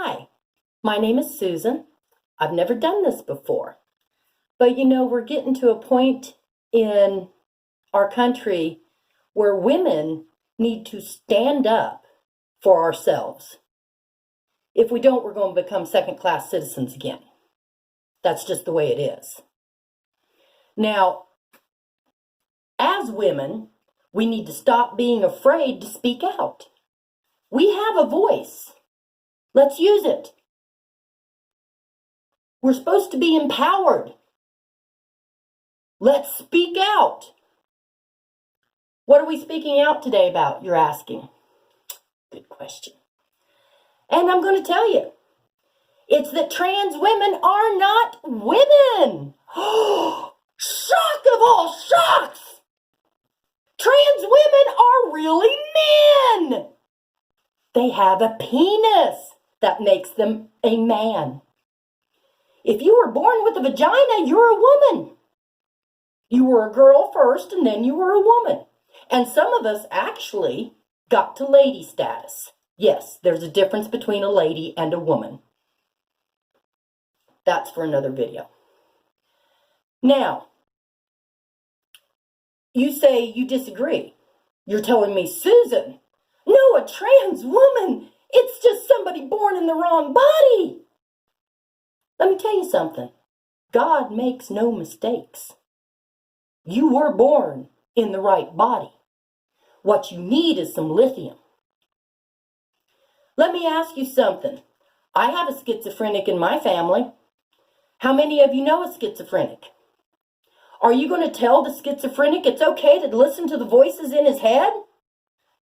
Hi, my name is Susan. I've never done this before. But we're getting to a point in our country where women need to stand up for ourselves. If we don't, we're going to become second-class citizens again. That's just the way it is. Now, as women, we need to stop being afraid to speak out. We have a voice. Let's use it. We're supposed to be empowered. Let's speak out. What are we speaking out today about, you're asking? Good question. And I'm going to tell you, it's that trans women are not women. Shock of all shocks! Trans women are really men. They have a penis that makes them a man. If you were born with a vagina, you're a woman. You were a girl first, and then you were a woman. And some of us actually got to lady status. Yes, there's a difference between a lady and a woman. That's for another video. Now, you say you disagree. You're telling me, Susan, no, a trans woman, it's just somebody born in the wrong body. Let me tell you something. God makes no mistakes. You were born in the right body. What you need is some lithium. Let me ask you something. I have a schizophrenic in my family. How many of you know a schizophrenic? Are you going to tell the schizophrenic it's okay to listen to the voices in his head?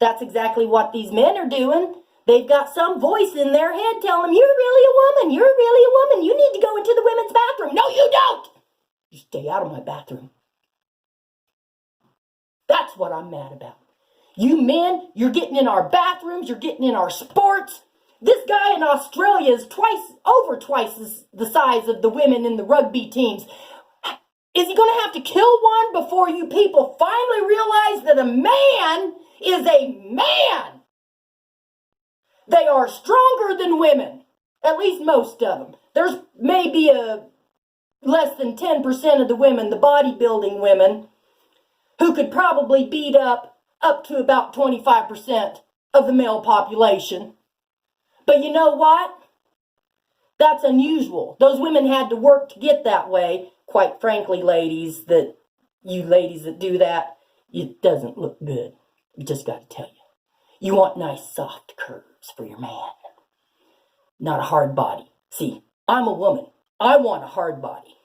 That's exactly what these men are doing. They've got some voice in their head telling them, you're really a woman, you're really a woman, you need to go into the women's bathroom. No, you don't. You stay out of my bathroom. That's what I'm mad about. You men, you're getting in our bathrooms, you're getting in our sports. This guy in Australia is over twice the size of the women in the rugby teams. Is he going to have to kill one before you people finally realize that a man is a man? They are stronger than women, at least most of them. There's maybe less than 10% of the women, the bodybuilding women, who could probably beat up to about 25% of the male population. But you know what? That's unusual. Those women had to work to get that way. Quite frankly, ladies that do that, it doesn't look good. You just got to tell you. You want nice soft curves for your man, not a hard body. See, I'm a woman. I want a hard body.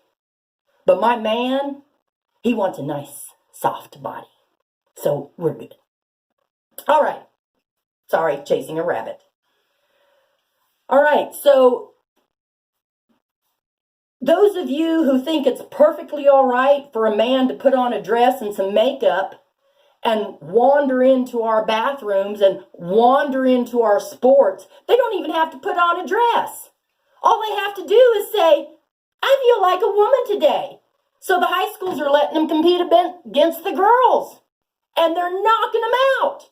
But my man, he wants a nice soft body. So we're good. All right. Sorry, chasing a rabbit. All right, so those of you who think it's perfectly all right for a man to put on a dress and some makeup and wander into our bathrooms and wander into our sports, they don't even have to put on a dress. All they have to do is say, I feel like a woman today. So the high schools are letting them compete against the girls, and they're knocking them out.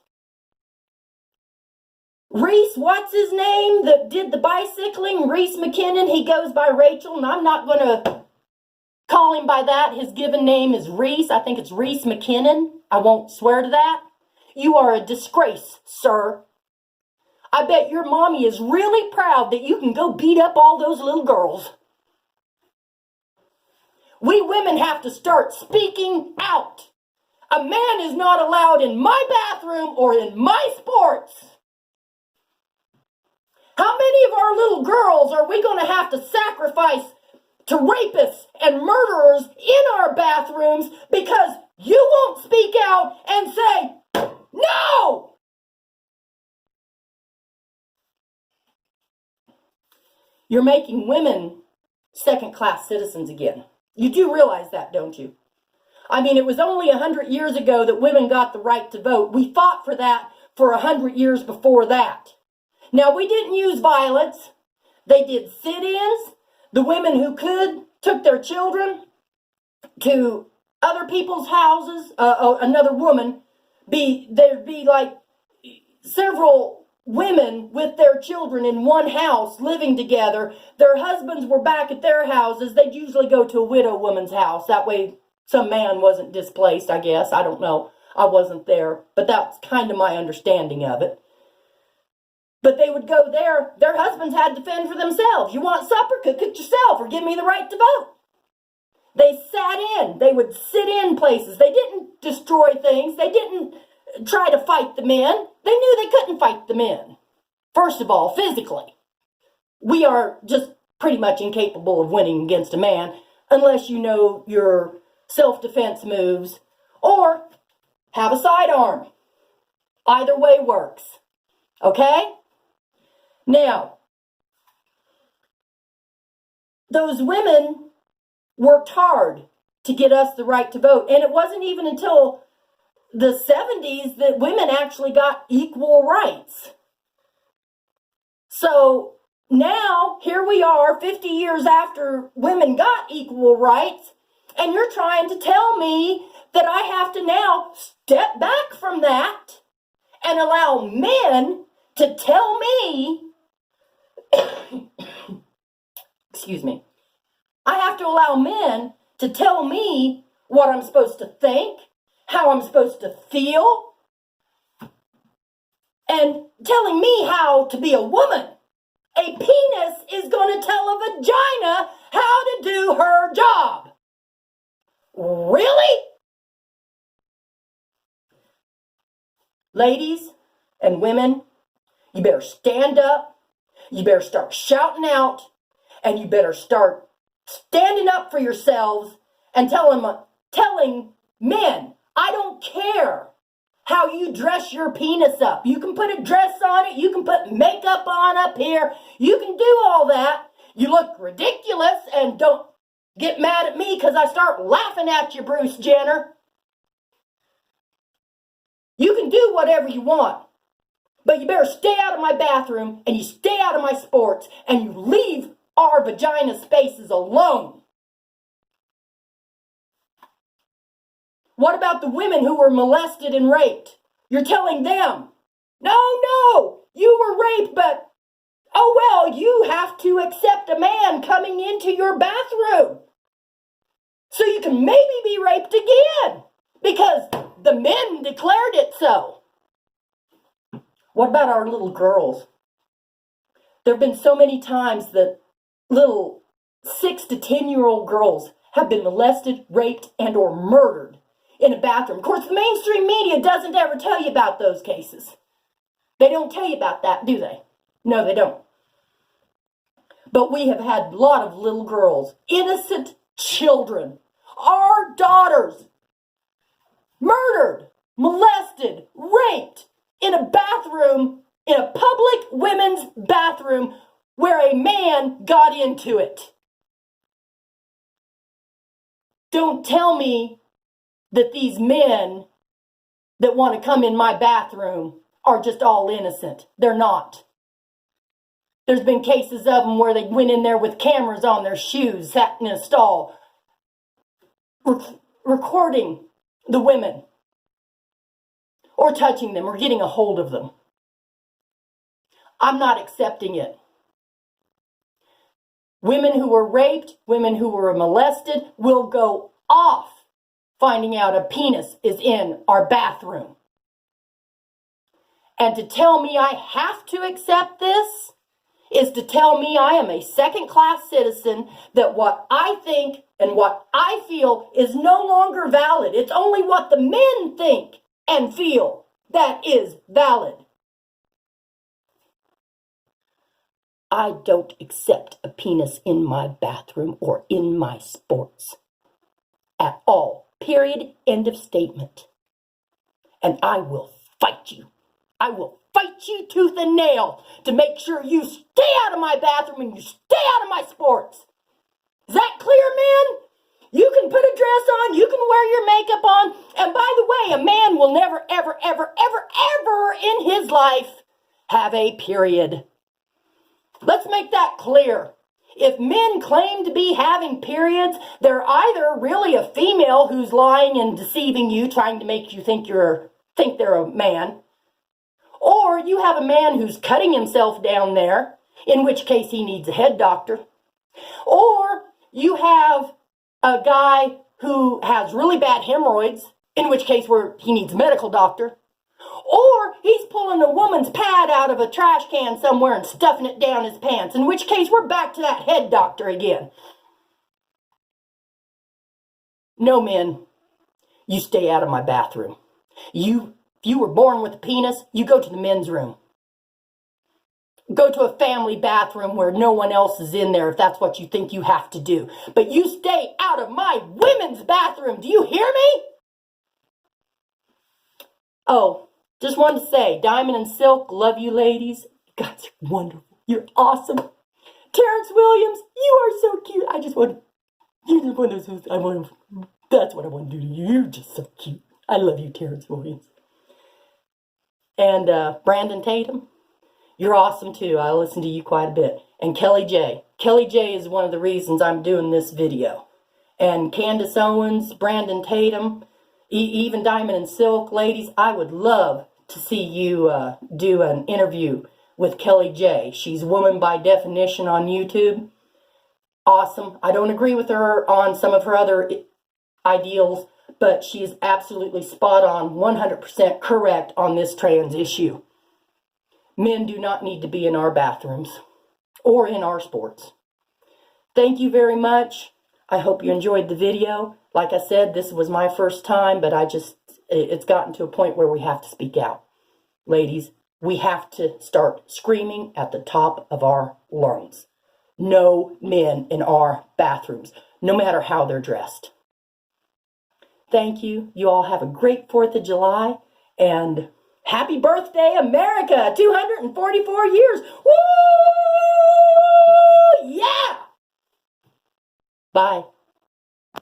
Reese, what's his name, that did the bicycling? Reese McKinnon, he goes by Rachel, and I'm not going to call him by that. His given name is Reese. I think it's Reese McKinnon. I won't swear to that. You are a disgrace, sir. I bet your mommy is really proud that you can go beat up all those little girls. We women have to start speaking out. A man is not allowed in my bathroom or in my sports. How many of our little girls are we going to have to sacrifice to rapists and murderers in our bathrooms because you won't speak out and say, no! You're making women second-class citizens again. You do realize that, don't you? I mean, it was only 100 years ago that women got the right to vote. We fought for that for 100 years before that. Now, we didn't use violence. They did sit-ins. The women who could took their children to other people's houses. Another woman, there'd be like several women with their children in one house living together. Their husbands were back at their houses. They'd usually go to a widow woman's house. That way some man wasn't displaced, I guess. I don't know. I wasn't there, but that's kind of my understanding of it. But they would go there. Their husbands had to fend for themselves. You want supper? Cook it yourself or give me the right to vote. They sat in. They would sit in places. They didn't destroy things. They didn't try to fight the men. They knew they couldn't fight the men. First of all, physically. We are just pretty much incapable of winning against a man unless you know your self-defense moves or have a sidearm. Either way works. Okay? Now, those women worked hard to get us the right to vote. And it wasn't even until the 70s that women actually got equal rights. So now, here we are 50 years after women got equal rights, and you're trying to tell me that I have to now step back from that and allow men to tell me, excuse me, I have to allow men to tell me what I'm supposed to think, how I'm supposed to feel, and telling me how to be a woman. A penis is going to tell a vagina how to do her job. Really? Ladies and women, you better stand up, you better start shouting out, and you better start standing up for yourselves and telling men, I don't care how you dress your penis up. You can put a dress on it, you can put makeup on up here, you can do all that. You look ridiculous, and don't get mad at me because I start laughing at you, Bruce Jenner. You can do whatever you want, but you better stay out of my bathroom, and you stay out of my sports, and you leave our vagina spaces alone. What about the women who were molested and raped? You're telling them, no, you were raped, but oh well, you have to accept a man coming into your bathroom so you can maybe be raped again because the men declared it so. What about our little girls? There have been so many times that little 6 to 10-year-old girls have been molested, raped, and or murdered in a bathroom. Of course, the mainstream media doesn't ever tell you about those cases. They don't tell you about that, do they? No, they don't. But we have had a lot of little girls, innocent children, our daughters, murdered, molested, raped in a bathroom, in a public women's bathroom where a man got into it. Don't tell me that these men that want to come in my bathroom are just all innocent. They're not. There's been cases of them where they went in there with cameras on their shoes, sat in a stall, recording the women, or touching them, or getting a hold of them. I'm not accepting it. Women who were raped, women who were molested will go off finding out a penis is in our bathroom. And to tell me I have to accept this is to tell me I am a second-class citizen, that what I think and what I feel is no longer valid. It's only what the men think and feel that is valid. I don't accept a penis in my bathroom or in my sports at all. Period. End of statement. And I will fight you. I will fight you tooth and nail to make sure you stay out of my bathroom and you stay out of my sports. Is that clear, men? You can put a dress on, you can wear your makeup on, and by the way, a man will never, ever, ever, ever, ever in his life have a period. Let's make that clear. If men claim to be having periods, they're either really a female who's lying and deceiving you, trying to make you think they're a man, Or you have a man who's cutting himself down there, in which case he needs a head doctor. Or you have a guy who has really bad hemorrhoids, in which case where he needs a medical doctor. Or he's pulling a woman's pad out of a trash can somewhere and stuffing it down his pants, in which case we're back to that head doctor again. No, men, you stay out of my bathroom. If you were born with a penis, you go to the men's room. Go to a family bathroom where no one else is in there if that's what you think you have to do. But you stay out of my women's bathroom. Do you hear me? Oh, just wanted to say, Diamond and Silk, love you ladies. You guys are wonderful. You're awesome. Terrence Williams, you are so cute. That's what I want to do to you. You're just so cute. I love you, Terrence Williams. And Brandon Tatum, you're awesome too. I listen to you quite a bit. And Kelly J. Kelly J is one of the reasons I'm doing this video. And Candace Owens, Brandon Tatum, even Diamond and Silk, ladies, I would love to see you do an interview with Kelly J. She's Woman by Definition on YouTube. Awesome. I don't agree with her on some of her other ideals, but she is absolutely spot on, 100% correct on this trans issue. Men do not need to be in our bathrooms or in our sports. Thank you very much. I hope you enjoyed the video. Like I said, this was my first time, but it's gotten to a point where we have to speak out. Ladies, we have to start screaming at the top of our lungs. No men in our bathrooms, no matter how they're dressed. Thank you. You all have a great 4th of July, and happy birthday, America! 244 years! Woo! Yeah! Bye.